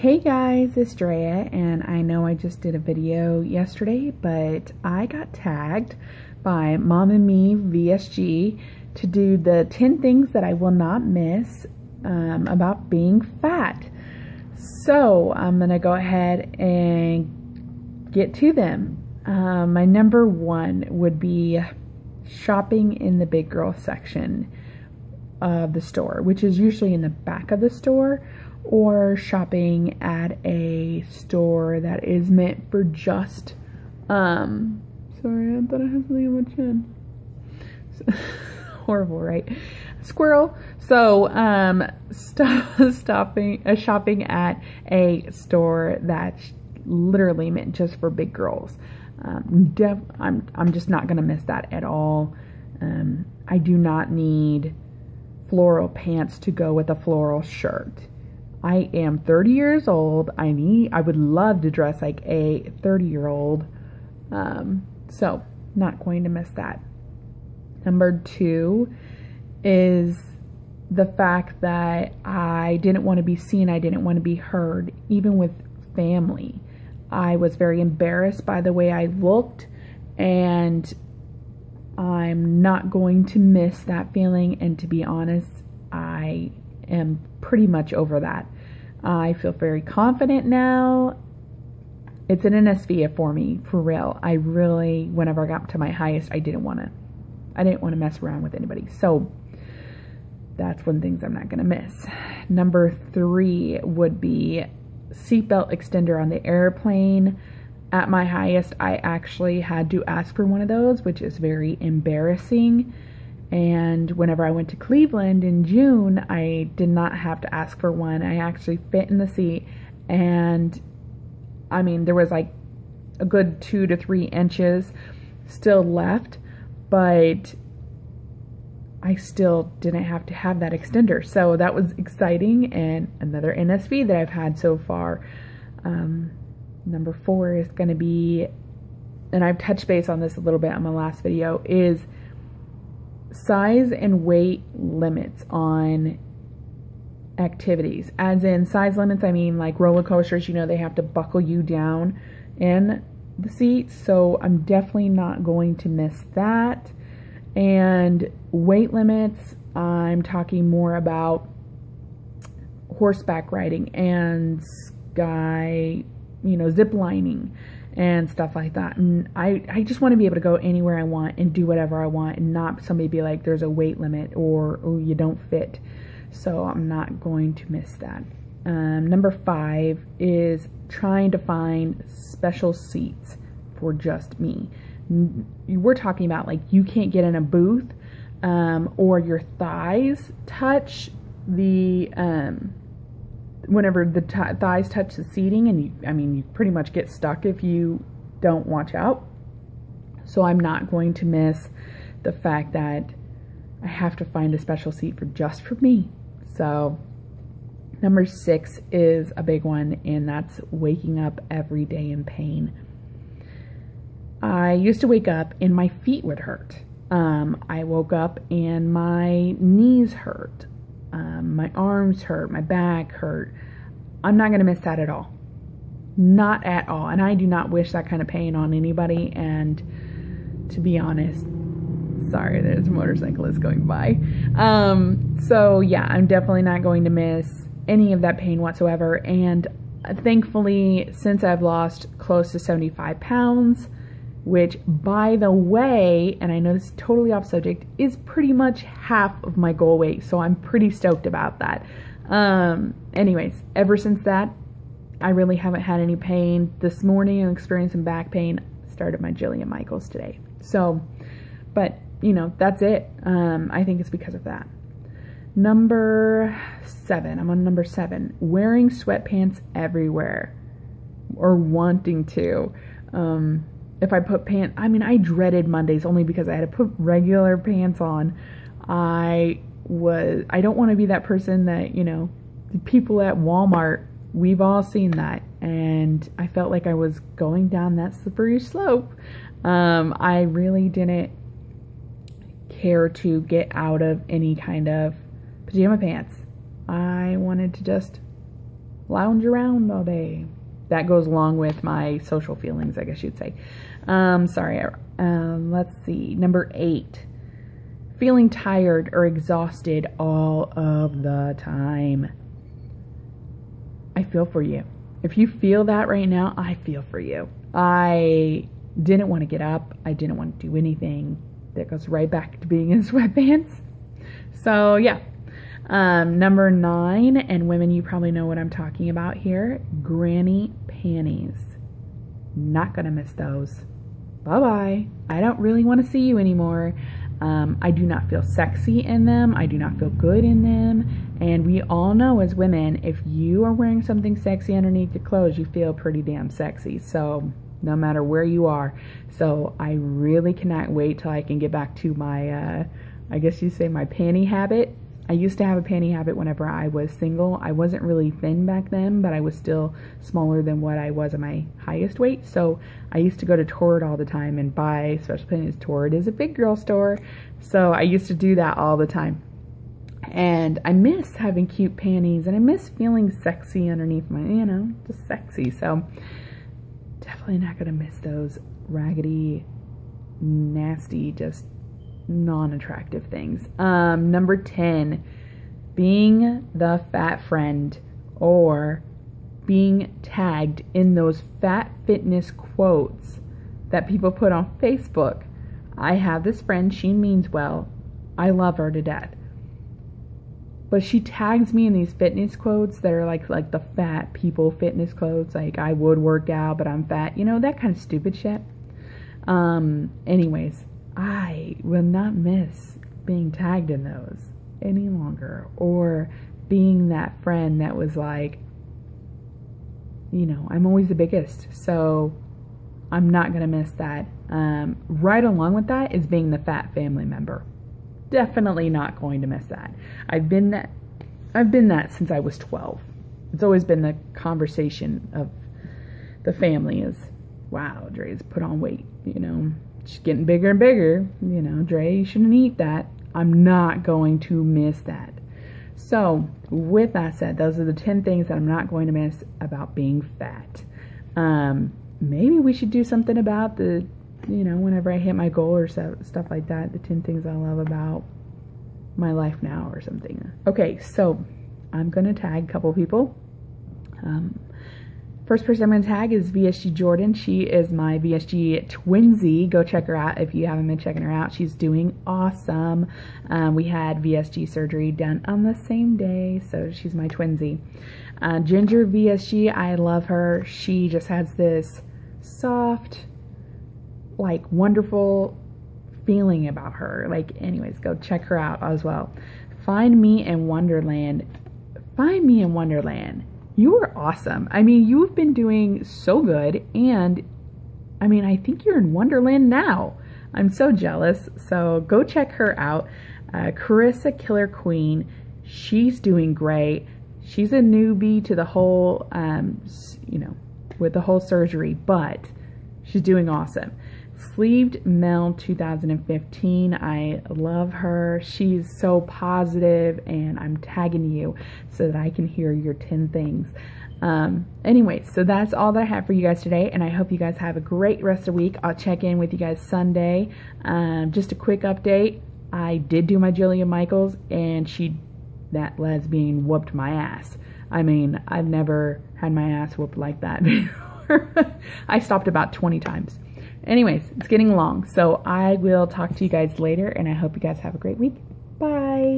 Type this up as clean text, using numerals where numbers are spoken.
Hey guys, it's Drea, and I know I just did a video yesterday, but I got tagged by Mom and Me VSG to do the 10 things that I will not miss about being fat. So I'm gonna go ahead and get to them. My number one would be shopping in the big girl section of the store, which is usually in the back of the store, or shopping at a store that is meant for just sorry, I thought I had something on my chin. Horrible, right? Squirrel. So shopping at a store that's literally meant just for big girls. I'm just not gonna miss that at all. I do not need floral pants to go with a floral shirt. I am 30 years old. I would love to dress like a 30-year-old. So not going to miss that. Number two is the fact that I didn't want to be seen. I didn't want to be heard, even with family. I was very embarrassed by the way I looked, and I'm not going to miss that feeling. And to be honest, I am pretty much over that. I feel very confident now. It's an NSV for me, for real. I really, whenever I got to my highest, I didn't want to mess around with anybody. So that's one of the things I'm not going to miss. Number three would be seatbelt extender on the airplane. At my highest, I actually had to ask for one of those, which is very embarrassing. And whenever I went to Cleveland in June, I did not have to ask for one. I actually fit in the seat, and I mean, there was like a good 2 to 3 inches still left, but I still didn't have to have that extender. So that was exciting, and another NSV that I've had so far. Number four is going to be, and I've touched base on this a little bit on my last video, is size and weight limits on activities. As in size limits, I mean like roller coasters, you know, they have to buckle you down in the seat. So I'm definitely not going to miss that. And weight limits, I'm talking more about horseback riding and zip lining and stuff like that. And I just want to be able to go anywhere I want and do whatever I want, and not somebody be like, there's a weight limit, or oh, you don't fit. So I'm not going to miss that. Number five is trying to find special seats for just me. We're talking about like you can't get in a booth, or your thighs touch the whenever the thighs touch the seating, and you pretty much get stuck if you don't watch out. So I'm not going to miss the fact that I have to find a special seat just for me. So number six is a big one, and that's waking up every day in pain. I used to wake up and my feet would hurt. I woke up and my knees hurt. My arms hurt, my back hurt. I'm not going to miss that at all. Not at all. And I do not wish that kind of pain on anybody. And to be honest, sorry, there's a motorcyclist going by. So yeah, I'm definitely not going to miss any of that pain whatsoever. And thankfully, since I've lost close to 75 pounds, which, by the way, and I know this is totally off subject, is pretty much half of my goal weight. So I'm pretty stoked about that. Anyways, ever since that, I really haven't had any pain. This morning I'm experiencing back pain. Started my Jillian Michaels today. So, but you know, that's it. I think it's because of that. Number seven, I'm on number seven, wearing sweatpants everywhere, or wanting to. If I put pants, I dreaded Mondays only because I had to put regular pants on. I don't want to be that person that, you know, the people at Walmart, we've all seen that. And I felt like I was going down that slippery slope. I really didn't care to get out of any kind of pajama pants. I wanted to just lounge around all day. That goes along with my social feelings, I guess you'd say. Sorry. Let's see. Number 8. Feeling tired or exhausted all of the time. I feel for you. If you feel that right now, I feel for you. I didn't want to get up. I didn't want to do anything. That goes right back to being in sweatpants. So yeah. Number 9, and women, you probably know what I'm talking about here. Granny panties. Not gonna miss those. Bye-bye. I don't really want to see you anymore. I do not feel sexy in them. I do not feel good in them. And we all know as women, if you are wearing something sexy underneath your clothes, you feel pretty damn sexy. So no matter where you are. So I really cannot wait till I can get back to my, I guess you say my panty habit. I used to have a panty habit whenever I was single. I wasn't really thin back then, but I was still smaller than what I was at my highest weight. So I used to go to Torrid all the time and buy special panties. Torrid is a big girl store. So I used to do that all the time. And I miss having cute panties, and I miss feeling sexy underneath my, you know, just sexy. So definitely not going to miss those raggedy, nasty, just non-attractive things. Number 10, being the fat friend or being tagged in those fat fitness quotes that people put on Facebook. I have this friend, she means well. I love her to death. But she tags me in these fitness quotes that are like the fat people fitness quotes, like I would work out, but I'm fat. You know, that kind of stupid shit. Anyways, I will not miss being tagged in those any longer, or being that friend that was like, you know, I'm always the biggest, so I'm not going to miss that. Right along with that is being the fat family member. Definitely not going to miss that. I've been that since I was 12. It's always been the conversation of the family is, wow, Dre's put on weight, you know. She's getting bigger and bigger. You know, Dre, you shouldn't eat that. I'm not going to miss that. So, with that said, those are the 10 things that I'm not going to miss about being fat. Maybe we should do something about the, you know, whenever I hit my goal or stuff like that, the 10 things I love about my life now or something. Okay, so I'm going to tag a couple people. First person I'm going to tag is VSG Jordan. She is my VSG twinsy. Go check her out if you haven't been checking her out. She's doing awesome. We had VSG surgery done on the same day, so she's my twinsy. Ginger VSG, I love her. She just has this soft, like, wonderful feeling about her. Like, anyways, go check her out as well. Find Me in Wonderland. Find Me in Wonderland. You are awesome. I mean, you've been doing so good, and I mean, I think you're in Wonderland now. I'm so jealous. So go check her out. Carissa Killer Queen. She's doing great. She's a newbie to the whole, you know, with the whole surgery, but she's doing awesome. Sleeved Mel 2015. I love her. She's so positive, and I'm tagging you so that I can hear your 10 things. Anyway, so that's all that I have for you guys today, and I hope you guys have a great rest of the week. I'll check in with you guys Sunday. Just a quick update. I did do my Jillian Michaels, and that lesbian whooped my ass. I mean, I've never had my ass whooped like that before. I stopped about 20 times. Anyways, it's getting long, so I will talk to you guys later, and I hope you guys have a great week. Bye.